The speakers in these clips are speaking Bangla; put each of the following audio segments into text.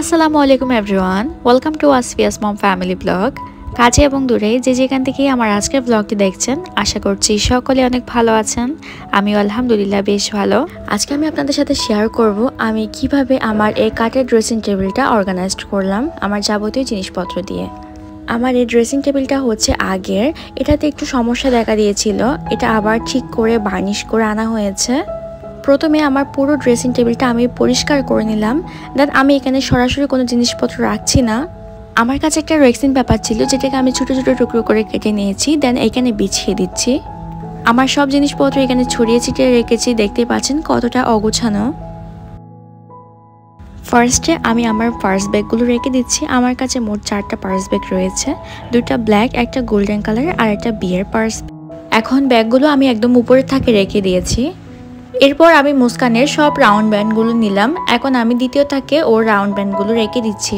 আসসালামু আলাইকুম এভরিওয়ান, ওয়েলকাম টু আসফিয়াস মম ফ্যামিলি ব্লগ। কাছে এবং দূরে যে যেখান থেকে আমার আজকের ব্লগটি দেখছেন, আশা করছি সকলে অনেক ভালো আছেন। আমিও আলহামদুলিল্লাহ বেশ ভালো। আজকে আমি আপনাদের সাথে শেয়ার করব আমি কিভাবে আমার এই কাঠের ড্রেসিং টেবিলটা অর্গানাইজড করলাম আমার যাবতীয় জিনিসপত্র দিয়ে। আমার এই ড্রেসিং টেবিলটা হচ্ছে আগের, এটাতে একটু সমস্যা দেখা দিয়েছিল, এটা আবার ঠিক করে বার্নিশ করে আনা হয়েছে। প্রথমে আমার পুরো ড্রেসিং টেবিলটা আমি পরিষ্কার করে নিলাম। দেন আমি এখানে সরাসরি কোনো জিনিসপত্র রাখছি না। আমার কাছে একটা রেক্সিন পেপার ছিল, যেটাকে আমি ছোটো ছোটো টুকরো করে কেটে নিয়েছি। দেন এখানে বিছিয়ে দিচ্ছি। আমার সব জিনিসপত্র এখানে ছড়িয়ে ছিটিয়ে রেখেছি, দেখতে পাচ্ছেন কতটা অগোছানো। ফার্স্টে আমি আমার পার্স ব্যাগগুলো রেখে দিচ্ছি। আমার কাছে মোট 4টা পার্স ব্যাগ রয়েছে, 2টা ব্ল্যাক, একটা গোল্ডেন কালার আর একটা বিয়ের পার্স। এখন ব্যাগগুলো আমি একদম উপরের থাকে রেখে দিয়েছি। এরপর আমি মুস্কানের সব রাউন্ড ব্যান্ডগুলো নিলাম। এখন আমি দ্বিতীয় থাকে ওর রাউন্ড ব্যান্ডগুলো রেখে দিচ্ছি।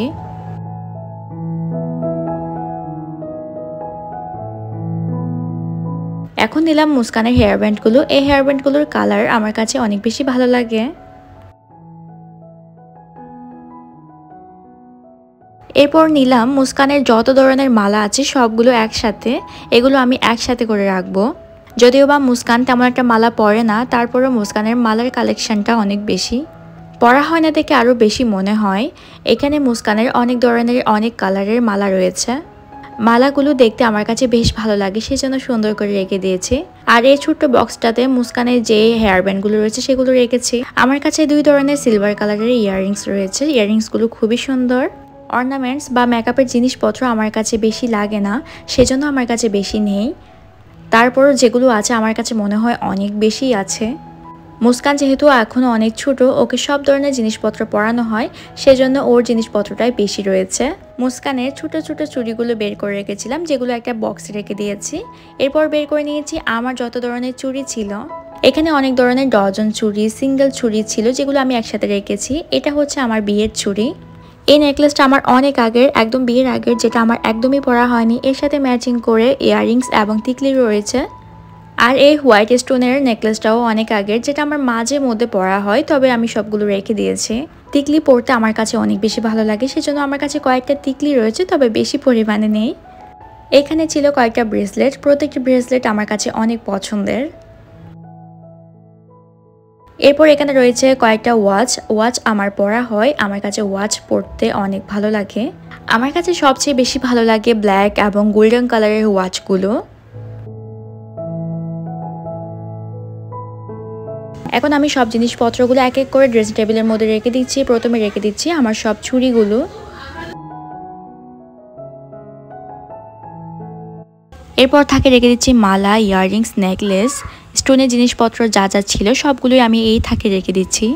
এখন নিলাম মুস্কানের হেয়ার ব্যান্ডগুলো। এই হেয়ার ব্যান্ডগুলোর কালার আমার কাছে অনেক বেশি ভালো লাগে। এরপর নিলাম মুস্কানের যত ধরনের মালা আছে সবগুলো একসাথে। এগুলো আমি একসাথে করে রাখবো। যদিও বা মুস্কান তেমন একটা মালা পরে না, তারপরও মুস্কানের মালার কালেকশনটা অনেক বেশি। পরা হয় না দেখে আরও বেশি মনে হয়। এখানে মুস্কানের অনেক ধরনের অনেক কালারের মালা রয়েছে। মালাগুলো দেখতে আমার কাছে বেশ ভালো লাগে, সেজন্য সুন্দর করে রেখে দিয়েছি। আর এই ছোট্ট বক্সটাতে মুস্কানের যে হেয়ার ব্যান্ডগুলো রয়েছে সেগুলো রেখেছি। আমার কাছে 2 ধরনের সিলভার কালারের ইয়াররিংস রয়েছে। ইয়াররিংসগুলো খুবই সুন্দর। অর্নামেন্টস বা মেকআপের জিনিসপত্র আমার কাছে বেশি লাগে না, সেজন্য আমার কাছে বেশি নেই। তারপর যেগুলো আছে আমার কাছে মনে হয় অনেক বেশি আছে। মুস্কান যেহেতু এখনও অনেক ছোট, ওকে সব ধরনের জিনিসপত্র পরানো হয়, সেজন্য ওর জিনিসপত্রটাই বেশি রয়েছে। মুস্কানের ছোট ছোট চুড়িগুলো বের করে রেখেছিলাম, যেগুলো একটা বক্সে রেখে দিয়েছি। এরপর বের করে নিয়েছি আমার যত ধরনের চুড়ি ছিল। এখানে অনেক ধরনের ডজন চুড়ি, সিঙ্গেল চুড়ি ছিল, যেগুলো আমি একসাথে রেখেছি। এটা হচ্ছে আমার বিয়ের চুড়ি। এই নেকলেসটা আমার অনেক আগের, একদম বিয়ের আগের, যেটা আমার একদমই পরা হয়নি। এর সাথে ম্যাচিং করে ইয়াররিংস এবং টিকলি রয়েছে। আর এই হোয়াইট স্টোনের নেকলেসটাও অনেক আগের, যেটা আমার মাঝে মধ্যে পরা হয়, তবে আমি সবগুলো রেখে দিয়েছি। টিকলি পরতে আমার কাছে অনেক বেশি ভালো লাগে, সেজন্য আমার কাছে কয়েকটা টিকলি রয়েছে, তবে বেশি পরিমাণে নেই। এখানে ছিল কয়েকটা ব্রেসলেট। প্রত্যেকটি ব্রেসলেট আমার কাছে অনেক পছন্দের। এরপর এখানে রয়েছে কয়েকটা ওয়াচ আমার পরা হয়, আমার কাছে ওয়াচ পরতে অনেক ভালো লাগে। আমার কাছে সবচেয়ে বেশি ভালো লাগে ব্ল্যাক এবং গোল্ডেন কালারের ওয়াচগুলো। এখন আমি সব জিনিসপত্রগুলো এক এক করে ড্রেসিং টেবিলের মধ্যে রেখে দিচ্ছি। প্রথমে রেখে দিচ্ছি আমার সব চুড়িগুলো। এরপর থাকে রেখে দিচ্ছি মালা, ইয়াররিংস, নেকলেস, স্টোনের জিনিসপত্র যা যা ছিল সবগুলোই আমি এই থাকে রেখে দিচ্ছি।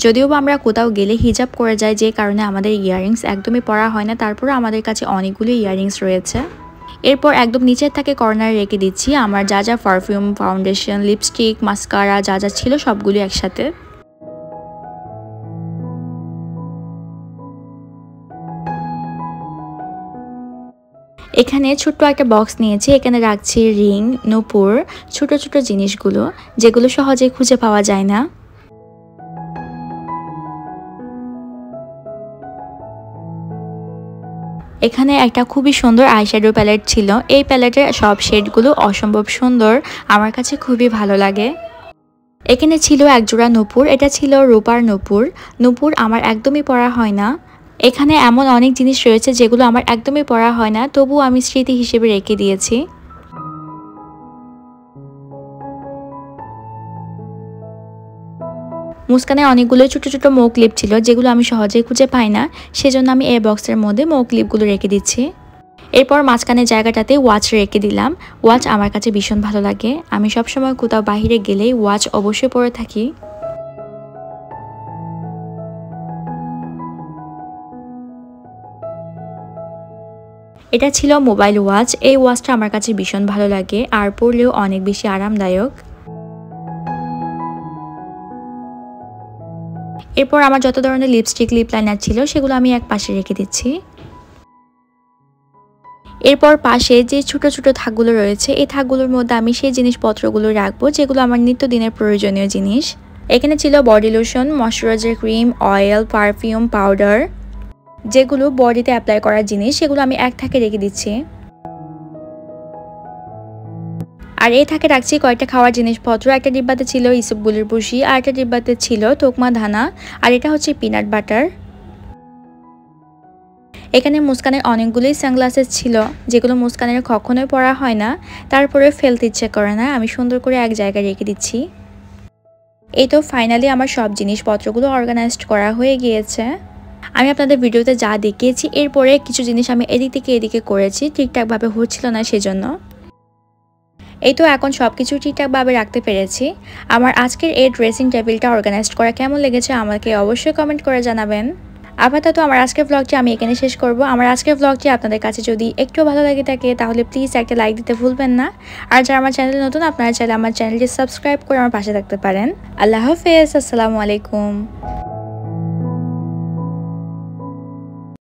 যদিও বা আমরা কোথাও গেলে হিজাব করে যাই, যে কারণে আমাদের ইয়াররিংস একদমই পরা হয় না, তারপরে আমাদের কাছে অনেকগুলো ইয়াররিংস রয়েছে। এরপর একদম নিচের থাকে কর্নারে রেখে দিচ্ছি আমার যা যা পারফিউম, ফাউন্ডেশন, লিপস্টিক, মাস্কারা যা যা ছিল সবগুলো একসাথে। এখানে ছোট্ট একটা বক্স নিয়েছি, এখানে রাখছি রিং, নূপুর, ছোট ছোট জিনিসগুলো যেগুলো সহজে খুঁজে পাওয়া যায় না। এখানে একটা খুবই সুন্দর আইশ্যাডো প্যালেট ছিল। এই প্যালেটের সব শেডগুলো অসম্ভব সুন্দর, আমার কাছে খুবই ভালো লাগে। এখানে ছিল একজোড়া নূপুর, এটা ছিল রূপার নূপুর। নূপুর আমার একদমই পরা হয় না। এখানে এমন অনেক জিনিস রয়েছে যেগুলো আমার একদমই পরা হয় না, তবুও আমি স্মৃতি হিসেবে রেখে দিয়েছি। মুস্কানের অনেকগুলো ছোট ছোট মৌ ক্লিপ ছিল, যেগুলো আমি সহজেই খুঁজে পাই না, সেজন্য আমি এই বক্সের মধ্যে মৌ ক্লিপগুলো রেখে দিচ্ছি। এরপর মাঝখানের জায়গাটাতে ওয়াচ রেখে দিলাম। ওয়াচ আমার কাছে ভীষণ ভালো লাগে, আমি সবসময় কোথাও বাইরে গেলেই ওয়াচ অবশ্যই পরে থাকি। এটা ছিল মোবাইল ওয়াচ। এই ওয়াচটা আমার কাছে ভীষণ ভালো লাগে, আর পরলেও অনেক বেশি আরামদায়ক। এরপর আমার যত ধরনের লিপস্টিক, লিপ লাইনার ছিল সেগুলো আমি এক পাশে রেখে দিচ্ছি। এরপর পাশে যে ছোট ছোট থাকগুলো রয়েছে, এই থাকগুলোর মধ্যে আমি সেই জিনিসপত্রগুলো রাখবো যেগুলো আমার নিত্যদিনের প্রয়োজনীয় জিনিস। এখানে ছিল body lotion, moisturiser cream, oil, perfume, powder, যেগুলো বডিতে অ্যাপ্লাই করার জিনিস সেগুলো আমি এক থাকে রেখে দিচ্ছি। আর এই থাকে রাখছি কয়েকটা খাওয়ার জিনিসপত্র। একটা ডিব্বাতে ছিল ইসবগুলির ভুসি, আর একটা ডিব্বাতে ছিল তোকমা ধানা, আর এটা হচ্ছে পিনাট বাটার। এখানে মুস্কানের অনেকগুলোই সানগ্লাসেস ছিল, যেগুলো মুস্কানের কখনোই পরা হয় না, তারপরে ফেলতে ইচ্ছে করে না, আমি সুন্দর করে এক জায়গায় রেখে দিচ্ছি। এই তো ফাইনালি আমার সব জিনিসপত্রগুলো অর্গানাইজড করা হয়ে গিয়েছে। আমি আপনাদের ভিডিওতে যা দেখিয়েছি এরপরে কিছু জিনিস আমি এদিক থেকে এদিকে করেছি, ঠিকঠাকভাবে হচ্ছিল না সেজন্য। এই তো এখন সব কিছু ঠিকঠাকভাবে রাখতে পেরেছি। আমার আজকের এই ড্রেসিং টেবিলটা অর্গানাইজড করা কেমন লেগেছে আমাকে অবশ্যই কমেন্ট করে জানাবেন। আপাতত আমার আজকের ব্লগটি আমি এখানে শেষ করব। আমার আজকের ব্লগটি আপনাদের কাছে যদি একটু ভালো লাগে থাকে তাহলে প্লিজ একটা লাইক দিতে ভুলবেন না। আর যারা আমার চ্যানেলে নতুন আপনারা চাইলে আমার চ্যানেলটি সাবস্ক্রাইব করে আমার পাশে থাকতে পারেন। আল্লাহ হাফেজ, আসসালামু আলাইকুম।